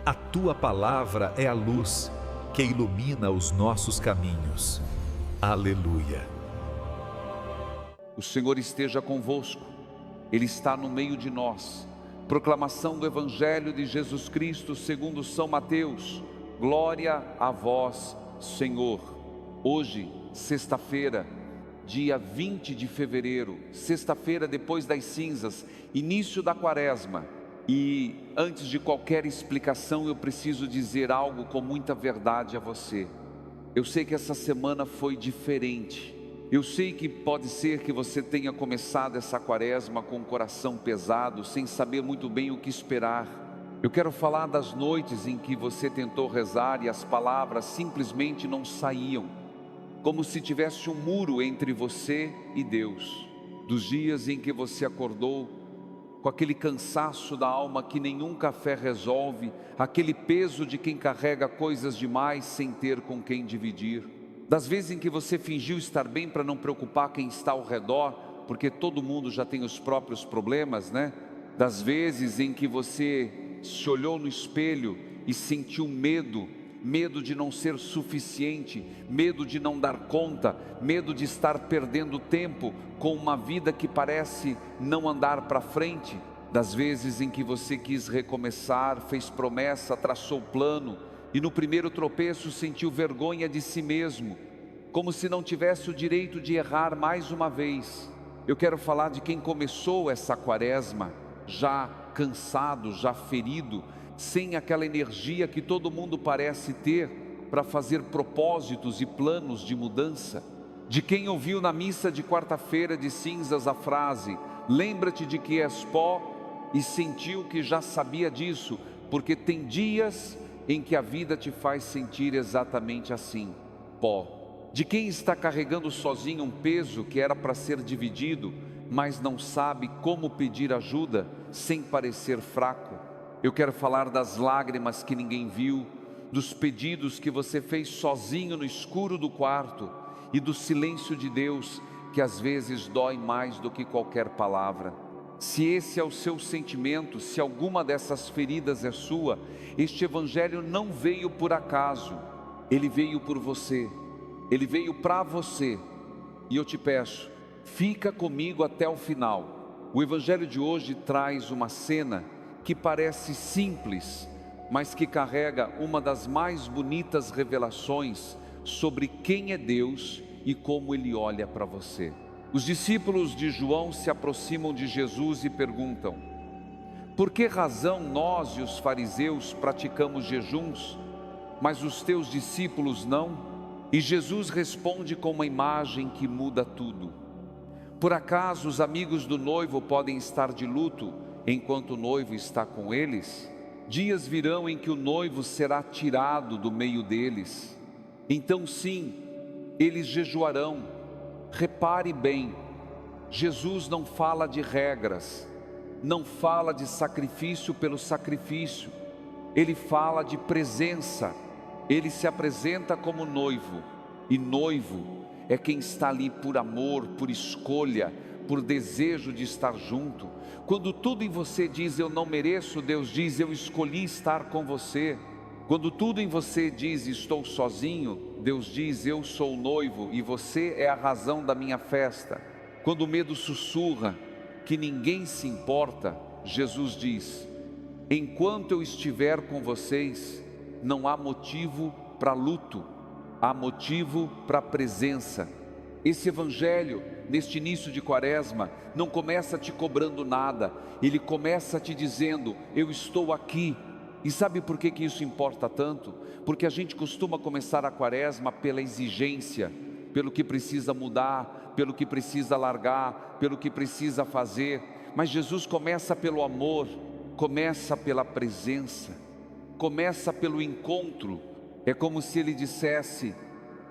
A tua palavra é a luz que ilumina os nossos caminhos. Aleluia. O Senhor esteja convosco, Ele está no meio de nós. Proclamação do Evangelho de Jesus Cristo segundo São Mateus. Glória a vós, Senhor. Hoje, sexta-feira, dia 20 de fevereiro, sexta-feira depois das cinzas, início da quaresma. E antes de qualquer explicação, eu preciso dizer algo com muita verdade a você. Eu sei que essa semana foi diferente. Eu sei que pode ser que você tenha começado essa quaresma com o coração pesado, sem saber muito bem o que esperar. Eu quero falar das noites em que você tentou rezar e as palavras simplesmente não saíam, como se tivesse um muro entre você e Deus. Dos dias em que você acordou com aquele cansaço da alma que nenhum café resolve, aquele peso de quem carrega coisas demais sem ter com quem dividir. Das vezes em que você fingiu estar bem para não preocupar quem está ao redor, porque todo mundo já tem os próprios problemas, né? Das vezes em que você se olhou no espelho e sentiu medo de não ser suficiente, medo de não dar conta, medo de estar perdendo tempo com uma vida que parece não andar para frente. Das vezes em que você quis recomeçar, fez promessa, traçou plano e no primeiro tropeço sentiu vergonha de si mesmo, como se não tivesse o direito de errar mais uma vez. Eu quero falar de quem começou essa quaresma já cansado, já ferido, sem aquela energia que todo mundo parece ter para fazer propósitos e planos de mudança. De quem ouviu na missa de quarta-feira de cinzas a frase: lembra-te de que és pó, e sentiu que já sabia disso, porque tem dias em que a vida te faz sentir exatamente assim, pó. De quem está carregando sozinho um peso que era para ser dividido, mas não sabe como pedir ajuda sem parecer fraco. Eu quero falar das lágrimas que ninguém viu, dos pedidos que você fez sozinho no escuro do quarto e do silêncio de Deus, que às vezes dói mais do que qualquer palavra. Se esse é o seu sentimento, se alguma dessas feridas é sua, este Evangelho não veio por acaso, ele veio por você, ele veio para você. E eu te peço, fica comigo até o final. O Evangelho de hoje traz uma cena que parece simples, mas que carrega uma das mais bonitas revelações sobre quem é Deus e como Ele olha para você. Os discípulos de João se aproximam de Jesus e perguntam: por que razão nós e os fariseus praticamos jejuns, mas os teus discípulos não? E Jesus responde com uma imagem que muda tudo. Por acaso os amigos do noivo podem estar de luto enquanto o noivo está com eles? Dias virão em que o noivo será tirado do meio deles. Então sim, eles jejuarão. Repare bem, Jesus não fala de regras, não fala de sacrifício pelo sacrifício. Ele fala de presença. Ele se apresenta como noivo, e noivo é quem está ali por amor, por escolha, por desejo de estar junto. Quando tudo em você diz eu não mereço, Deus diz eu escolhi estar com você. Quando tudo em você diz estou sozinho, Deus diz eu sou o noivo e você é a razão da minha festa. Quando o medo sussurra que ninguém se importa, Jesus diz: enquanto eu estiver com vocês, não há motivo para luto, há motivo para presença. Esse Evangelho, neste início de quaresma, não começa te cobrando nada, ele começa te dizendo: eu estou aqui. E sabe por que isso importa tanto? Porque a gente costuma começar a quaresma pela exigência, pelo que precisa mudar, pelo que precisa largar, pelo que precisa fazer. Mas Jesus começa pelo amor, começa pela presença, começa pelo encontro. É como se ele dissesse: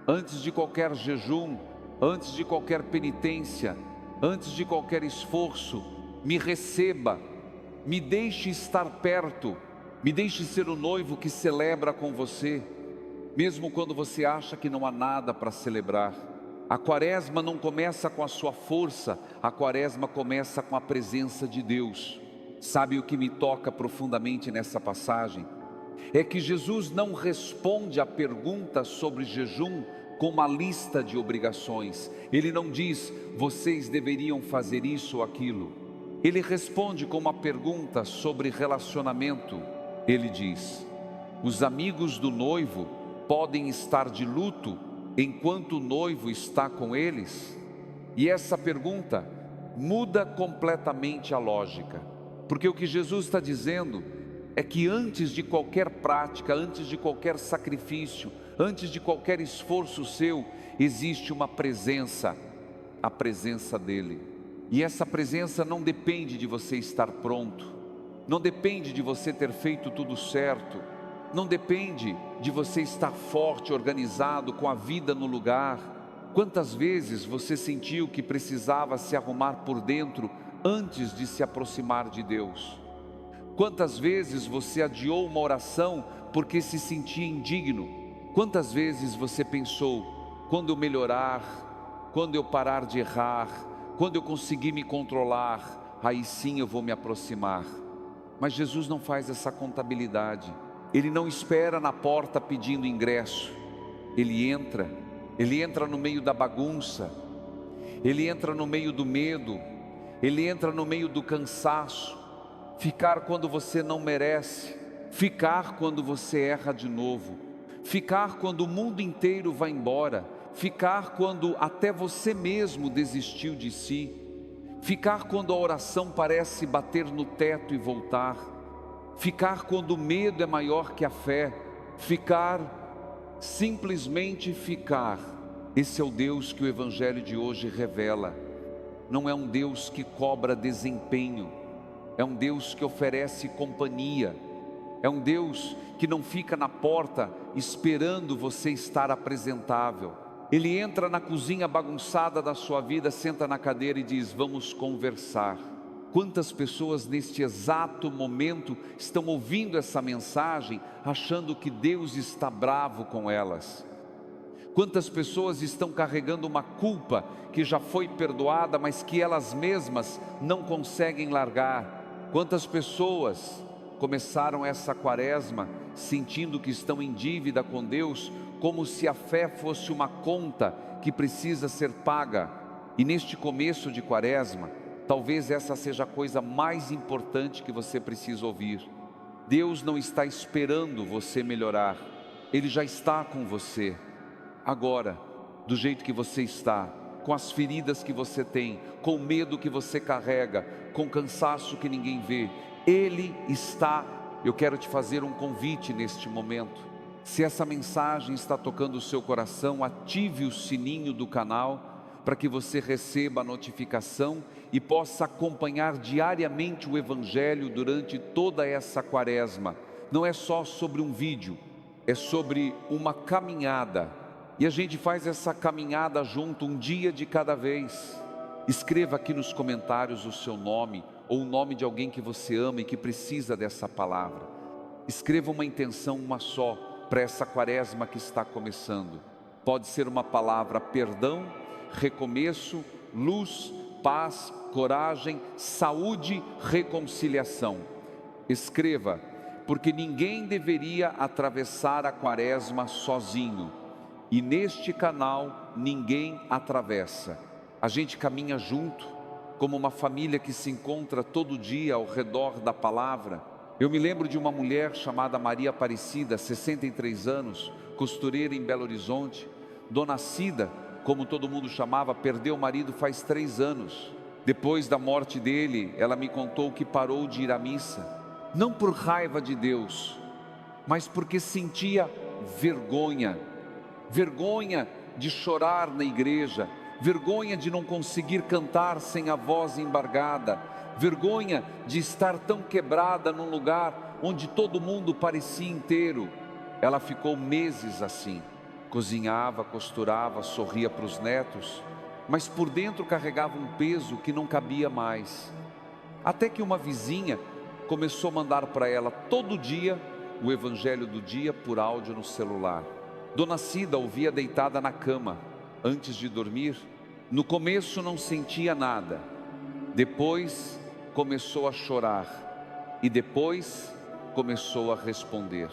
antes de qualquer jejum, antes de qualquer penitência, antes de qualquer esforço, me receba, me deixe estar perto, me deixe ser o noivo que celebra com você, mesmo quando você acha que não há nada para celebrar. A quaresma não começa com a sua força, a quaresma começa com a presença de Deus. Sabe o que me toca profundamente nessa passagem? é que Jesus não responde à pergunta sobre jejum com uma lista de obrigações. Ele não diz, vocês deveriam fazer isso ou aquilo. Ele responde com uma pergunta sobre relacionamento. Ele diz, os amigos do noivo podem estar de luto enquanto o noivo está com eles? E essa pergunta muda completamente a lógica, porque o que Jesus está dizendo é que antes de qualquer prática, antes de qualquer sacrifício, antes de qualquer esforço seu, existe uma presença, a presença dEle. E essa presença não depende de você estar pronto, não depende de você ter feito tudo certo, não depende de você estar forte, organizado, com a vida no lugar. Quantas vezes você sentiu que precisava se arrumar por dentro antes de se aproximar de Deus? Quantas vezes você adiou uma oração porque se sentia indigno? Quantas vezes você pensou, quando eu melhorar, quando eu parar de errar, quando eu conseguir me controlar, aí sim eu vou me aproximar? Mas Jesus não faz essa contabilidade. Ele não espera na porta pedindo ingresso. Ele entra no meio da bagunça, Ele entra no meio do medo, Ele entra no meio do cansaço. Ficar quando você não merece, ficar quando você erra de novo, ficar quando o mundo inteiro vai embora, ficar quando até você mesmo desistiu de si, ficar quando a oração parece bater no teto e voltar, ficar quando o medo é maior que a fé, ficar, simplesmente ficar. Esse é o Deus que o Evangelho de hoje revela. Não é um Deus que cobra desempenho, é um Deus que oferece companhia, é um Deus que não fica na porta esperando você estar apresentável. Ele entra na cozinha bagunçada da sua vida, senta na cadeira e diz, vamos conversar. Quantas pessoas neste exato momento estão ouvindo essa mensagem, achando que Deus está bravo com elas? Quantas pessoas estão carregando uma culpa que já foi perdoada, mas que elas mesmas não conseguem largar? Quantas pessoas começaram essa quaresma sentindo que estão em dívida com Deus, como se a fé fosse uma conta que precisa ser paga? E neste começo de quaresma, talvez essa seja a coisa mais importante que você precisa ouvir. Deus não está esperando você melhorar, Ele já está com você. Agora, do jeito que você está, com as feridas que você tem, com o medo que você carrega, com o cansaço que ninguém vê, Ele está. Eu quero te fazer um convite neste momento. Se essa mensagem está tocando o seu coração, ative o sininho do canal, para que você receba a notificação e possa acompanhar diariamente o Evangelho durante toda essa quaresma. Não é só sobre um vídeo, é sobre uma caminhada. E a gente faz essa caminhada junto, um dia de cada vez. Escreva aqui nos comentários o seu nome, ou o nome de alguém que você ama e que precisa dessa palavra. Escreva uma intenção, uma só, para essa quaresma que está começando. Pode ser uma palavra perdão, recomeço, luz, paz, coragem, saúde, reconciliação. Escreva, porque ninguém deveria atravessar a quaresma sozinho. E neste canal ninguém atravessa. A gente caminha junto, como uma família que se encontra todo dia ao redor da palavra. Eu me lembro de uma mulher chamada Maria Aparecida, 63 anos, costureira em Belo Horizonte. Dona Cida, como todo mundo chamava, perdeu o marido faz 3 anos. Depois da morte dele, ela me contou que parou de ir à missa, não por raiva de Deus, mas porque sentia vergonha de chorar na igreja, vergonha de não conseguir cantar sem a voz embargada, vergonha de estar tão quebrada num lugar onde todo mundo parecia inteiro. Ela ficou meses assim, cozinhava, costurava, sorria para os netos, mas por dentro carregava um peso que não cabia mais. Até que uma vizinha começou a mandar para ela todo dia o Evangelho do dia por áudio no celular. Dona Cida ouvia deitada na cama, antes de dormir. No começo não sentia nada, depois começou a chorar, e depois começou a responder.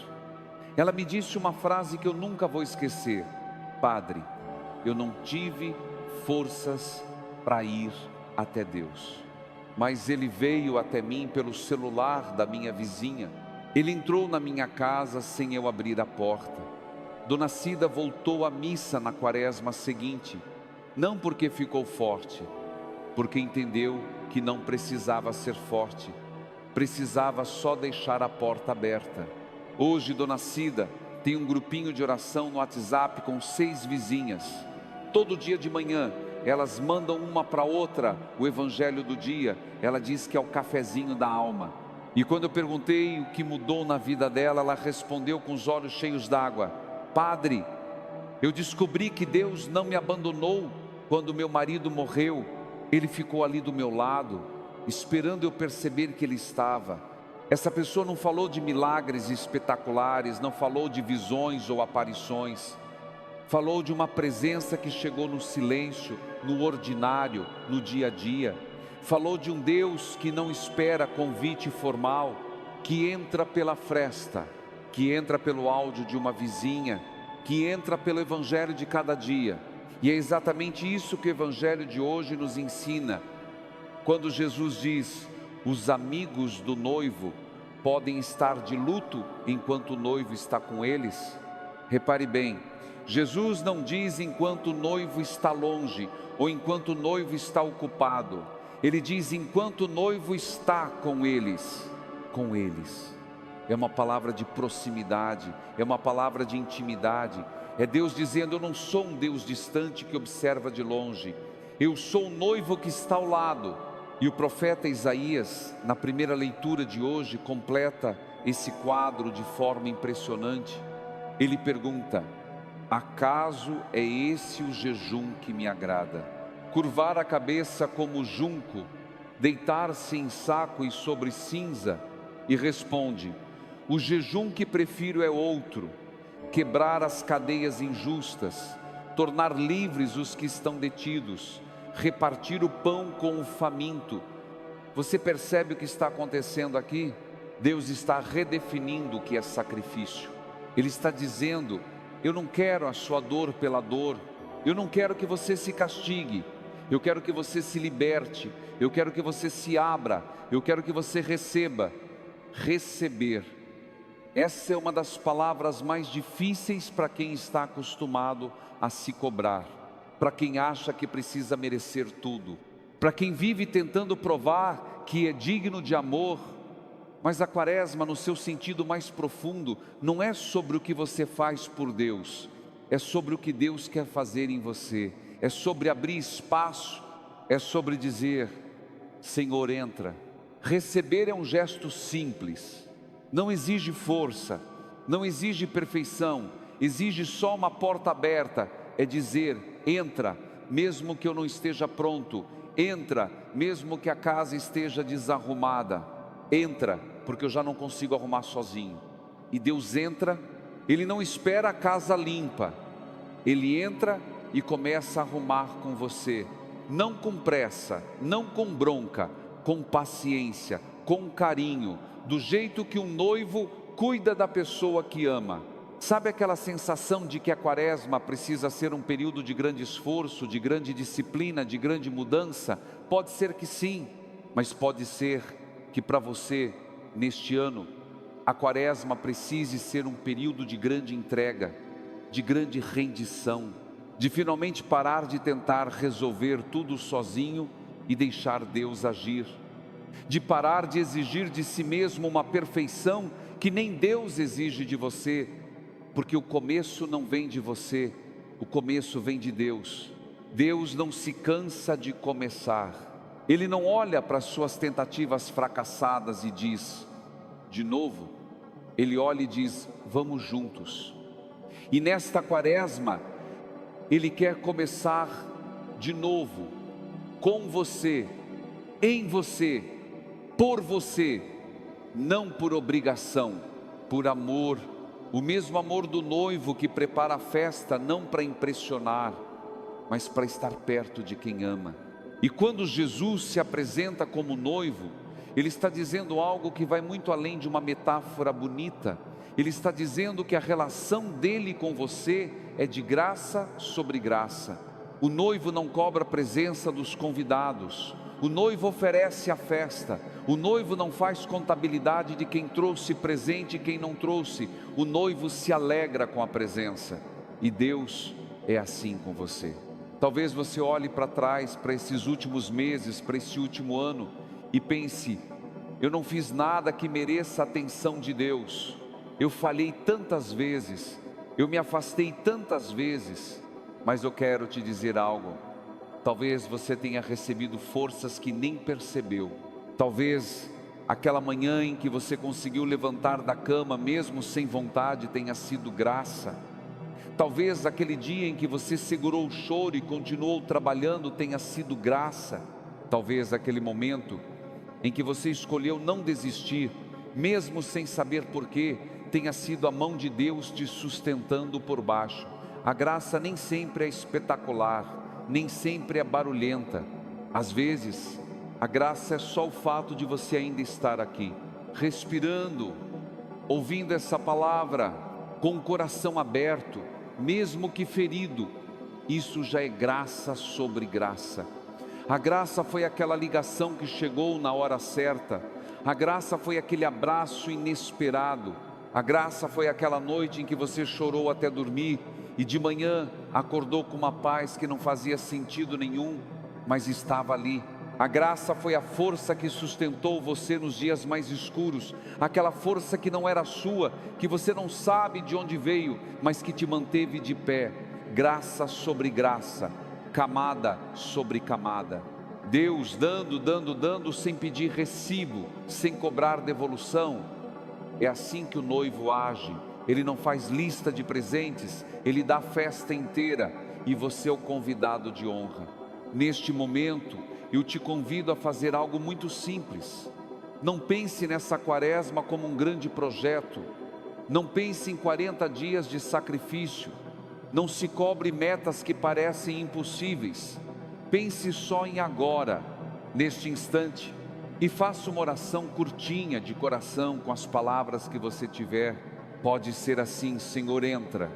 Ela me disse uma frase que eu nunca vou esquecer: Padre, eu não tive forças para ir até Deus, mas Ele veio até mim pelo celular da minha vizinha. Ele entrou na minha casa sem eu abrir a porta. Dona Cida voltou à missa na quaresma seguinte, não porque ficou forte, porque entendeu que não precisava ser forte, precisava só deixar a porta aberta. Hoje Dona Cida tem um grupinho de oração no WhatsApp com 6 vizinhas. Todo dia de manhã elas mandam uma para outra o evangelho do dia. Ela diz que é o cafezinho da alma. E quando eu perguntei o que mudou na vida dela, ela respondeu com os olhos cheios d'água: Padre, eu descobri que Deus não me abandonou quando meu marido morreu. Ele ficou ali do meu lado, esperando eu perceber que Ele estava. Essa pessoa não falou de milagres espetaculares, não falou de visões ou aparições. Falou de uma presença que chegou no silêncio, no ordinário, no dia a dia. Falou de um Deus que não espera convite formal, que entra pela fresta, que entra pelo áudio de uma vizinha, que entra pelo evangelho de cada dia. E é exatamente isso que o evangelho de hoje nos ensina. Quando Jesus diz: os amigos do noivo podem estar de luto enquanto o noivo está com eles. Repare bem, Jesus não diz enquanto o noivo está longe, ou enquanto o noivo está ocupado. Ele diz enquanto o noivo está com eles. Com eles. É uma palavra de proximidade, é uma palavra de intimidade. É Deus dizendo: eu não sou um Deus distante que observa de longe. Eu sou o noivo que está ao lado. E o profeta Isaías, na primeira leitura de hoje, completa esse quadro de forma impressionante. Ele pergunta: acaso é esse o jejum que me agrada? Curvar a cabeça como junco, deitar-se em saco e sobre cinza? E responde: o jejum que prefiro é outro: quebrar as cadeias injustas, tornar livres os que estão detidos, repartir o pão com o faminto. Você percebe o que está acontecendo aqui? Deus está redefinindo o que é sacrifício. Ele está dizendo: eu não quero a sua dor pela dor, eu não quero que você se castigue, eu quero que você se liberte, eu quero que você se abra, eu quero que você receba. Receber, essa é uma das palavras mais difíceis para quem está acostumado a se cobrar, para quem acha que precisa merecer tudo, para quem vive tentando provar que é digno de amor. Mas a quaresma, no seu sentido mais profundo, não é sobre o que você faz por Deus, é sobre o que Deus quer fazer em você, é sobre abrir espaço, é sobre dizer: Senhor, entra. Receber é um gesto simples, não exige força, não exige perfeição, exige só uma porta aberta. É dizer: entra, mesmo que eu não esteja pronto, entra, mesmo que a casa esteja desarrumada, entra, porque eu já não consigo arrumar sozinho. E Deus entra, Ele não espera a casa limpa, Ele entra e começa a arrumar com você, não com pressa, não com bronca, com paciência, com carinho, do jeito que um noivo cuida da pessoa que ama. Sabe aquela sensação de que a quaresma precisa ser um período de grande esforço, de grande disciplina, de grande mudança? Pode ser que sim, mas pode ser que para você, neste ano, a quaresma precise ser um período de grande entrega, de grande rendição, de finalmente parar de tentar resolver tudo sozinho e deixar Deus agir, de parar de exigir de si mesmo uma perfeição que nem Deus exige de você, porque o começo não vem de você, o começo vem de Deus. Deus não se cansa de começar, Ele não olha para as suas tentativas fracassadas e diz: de novo. Ele olha e diz: vamos juntos. E nesta quaresma, Ele quer começar de novo, com você, em você, por você, não por obrigação, por amor, o mesmo amor do noivo que prepara a festa não para impressionar, mas para estar perto de quem ama. E quando Jesus se apresenta como noivo, Ele está dizendo algo que vai muito além de uma metáfora bonita. Ele está dizendo que a relação dele com você é de graça sobre graça. O noivo não cobra a presença dos convidados. O noivo oferece a festa. O noivo não faz contabilidade de quem trouxe presente e quem não trouxe. O noivo se alegra com a presença. E Deus é assim com você. Talvez você olhe para trás, para esses últimos meses, para esse último ano e pense: eu não fiz nada que mereça a atenção de Deus. Eu falhei tantas vezes, eu me afastei tantas vezes. Mas eu quero te dizer algo. Talvez você tenha recebido forças que nem percebeu. Talvez aquela manhã em que você conseguiu levantar da cama mesmo sem vontade tenha sido graça. Talvez aquele dia em que você segurou o choro e continuou trabalhando tenha sido graça. Talvez aquele momento em que você escolheu não desistir, mesmo sem saber porquê, tenha sido a mão de Deus te sustentando por baixo. A graça nem sempre é espetacular, nem sempre é barulhenta. Às vezes, a graça é só o fato de você ainda estar aqui, respirando, ouvindo essa palavra, com o coração aberto, mesmo que ferido. Isso já é graça sobre graça. A graça foi aquela ligação que chegou na hora certa. A graça foi aquele abraço inesperado. A graça foi aquela noite em que você chorou até dormir e de manhã acordou com uma paz que não fazia sentido nenhum, mas estava ali. A graça foi a força que sustentou você nos dias mais escuros, aquela força que não era sua, que você não sabe de onde veio, mas que te manteve de pé. Graça sobre graça, camada sobre camada. Deus dando sem pedir recibo, sem cobrar devolução. É assim que o noivo age. Ele não faz lista de presentes, ele dá a festa inteira e você é o convidado de honra. Neste momento, eu te convido a fazer algo muito simples. Não pense nessa quaresma como um grande projeto. Não pense em 40 dias de sacrifício. Não se cobre metas que parecem impossíveis. Pense só em agora, neste instante, e faça uma oração curtinha de coração com as palavras que você tiver. Pode ser assim: Senhor, entra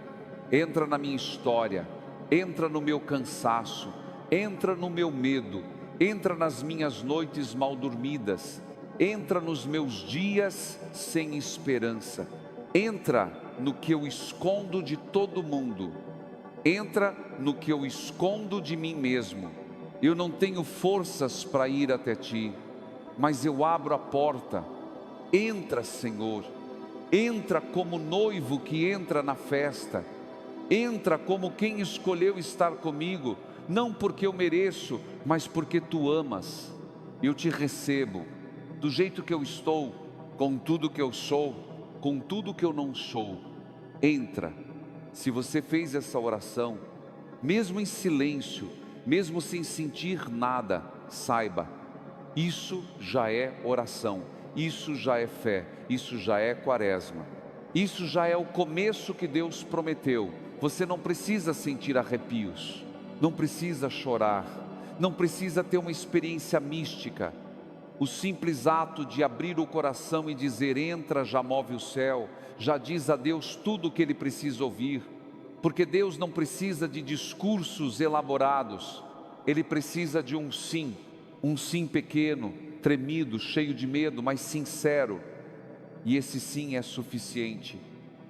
na minha história, entra no meu cansaço, entra no meu medo, entra nas minhas noites mal dormidas, entra nos meus dias sem esperança, entra no que eu escondo de todo mundo, entra no que eu escondo de mim mesmo. Eu não tenho forças para ir até Ti, mas eu abro a porta. Entra, Senhor, entra como noivo que entra na festa, entra como quem escolheu estar comigo, não porque eu mereço, mas porque Tu amas. Eu Te recebo, do jeito que eu estou, com tudo que eu sou, com tudo que eu não sou. Entra. Se você fez essa oração, mesmo em silêncio, mesmo sem sentir nada, saiba, isso já é oração, isso já é fé, isso já é quaresma, isso já é o começo que Deus prometeu. Você não precisa sentir arrepios, não precisa chorar, não precisa ter uma experiência mística. O simples ato de abrir o coração e dizer entra já move o céu, já diz a Deus tudo o que Ele precisa ouvir. Porque Deus não precisa de discursos elaborados, Ele precisa de um sim pequeno, tremido, cheio de medo, mas sincero. E esse sim é suficiente,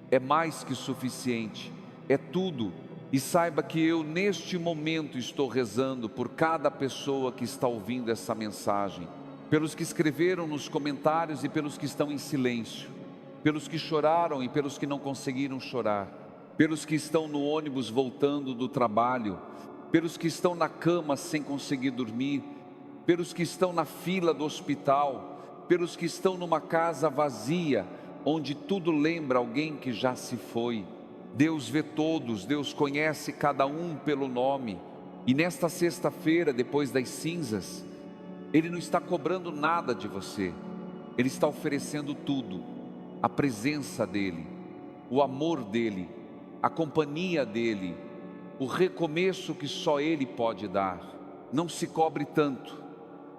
é mais que suficiente, é tudo. E saiba que eu neste momento estou rezando por cada pessoa que está ouvindo essa mensagem, pelos que escreveram nos comentários e pelos que estão em silêncio, pelos que choraram e pelos que não conseguiram chorar, pelos que estão no ônibus voltando do trabalho, pelos que estão na cama sem conseguir dormir, pelos que estão na fila do hospital, pelos que estão numa casa vazia, onde tudo lembra alguém que já se foi. Deus vê todos, Deus conhece cada um pelo nome. E nesta sexta-feira, depois das cinzas, Ele não está cobrando nada de você, Ele está oferecendo tudo: a presença dEle, o amor dEle, a companhia dEle, o recomeço que só Ele pode dar. Não se cobre tanto.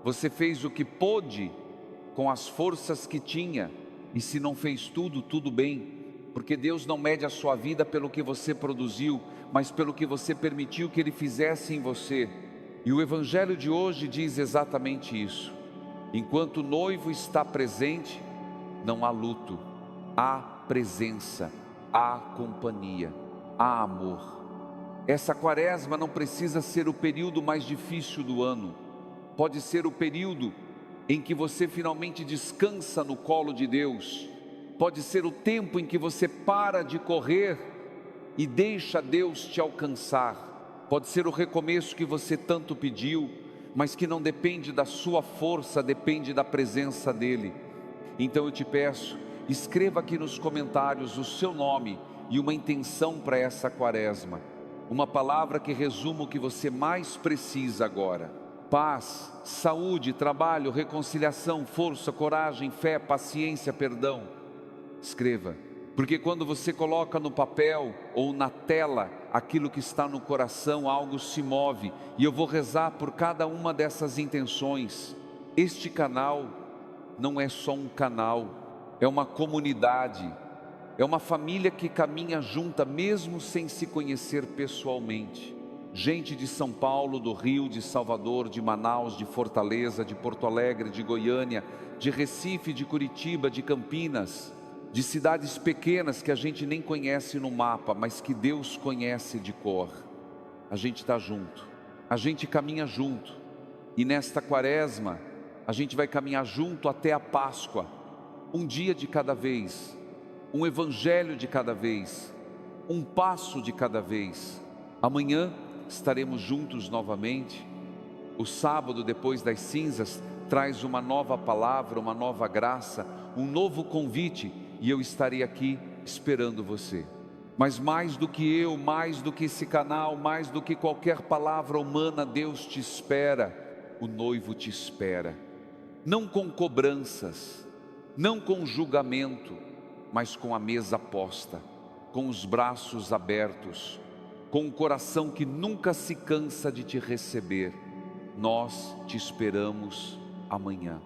Você fez o que pôde com as forças que tinha, e se não fez tudo, tudo bem. porque Deus não mede a sua vida pelo que você produziu, mas pelo que você permitiu que Ele fizesse em você. E o Evangelho de hoje diz exatamente isso. Enquanto o noivo está presente, não há luto, há presença, há companhia, há amor. Essa quaresma não precisa ser o período mais difícil do ano. Pode ser o período em que você finalmente descansa no colo de Deus. Pode ser o tempo em que você para de correr e deixa Deus te alcançar. Pode ser o recomeço que você tanto pediu, mas que não depende da sua força, depende da presença dEle. Então eu te peço, escreva aqui nos comentários o seu nome e uma intenção para essa quaresma. Uma palavra que resuma o que você mais precisa agora: paz, saúde, trabalho, reconciliação, força, coragem, fé, paciência, perdão. Escreva, porque quando você coloca no papel ou na tela aquilo que está no coração, algo se move. E eu vou rezar por cada uma dessas intenções. Este canal não é só um canal, é uma comunidade, é uma família que caminha junta mesmo sem se conhecer pessoalmente. Gente de São Paulo, do Rio, de Salvador, de Manaus, de Fortaleza, de Porto Alegre, de Goiânia, de Recife, de Curitiba, de Campinas, de cidades pequenas que a gente nem conhece no mapa, mas que Deus conhece de cor. A gente está junto, a gente caminha junto, e nesta quaresma a gente vai caminhar junto até a Páscoa, um dia de cada vez, um evangelho de cada vez, um passo de cada vez. Amanhã estaremos juntos novamente. O sábado, depois das cinzas, traz uma nova palavra, uma nova graça, um novo convite, e eu estarei aqui esperando você. Mas mais do que eu, mais do que esse canal, mais do que qualquer palavra humana, Deus te espera, o noivo te espera. Não com cobranças, não com julgamento, mas com a mesa posta, com os braços abertos, com o coração que nunca se cansa de te receber. Nós te esperamos amanhã.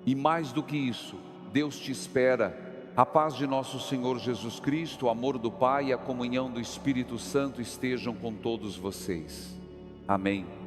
E mais do que isso, Deus te espera. A paz de nosso Senhor Jesus Cristo, o amor do Pai e a comunhão do Espírito Santo estejam com todos vocês. Amém.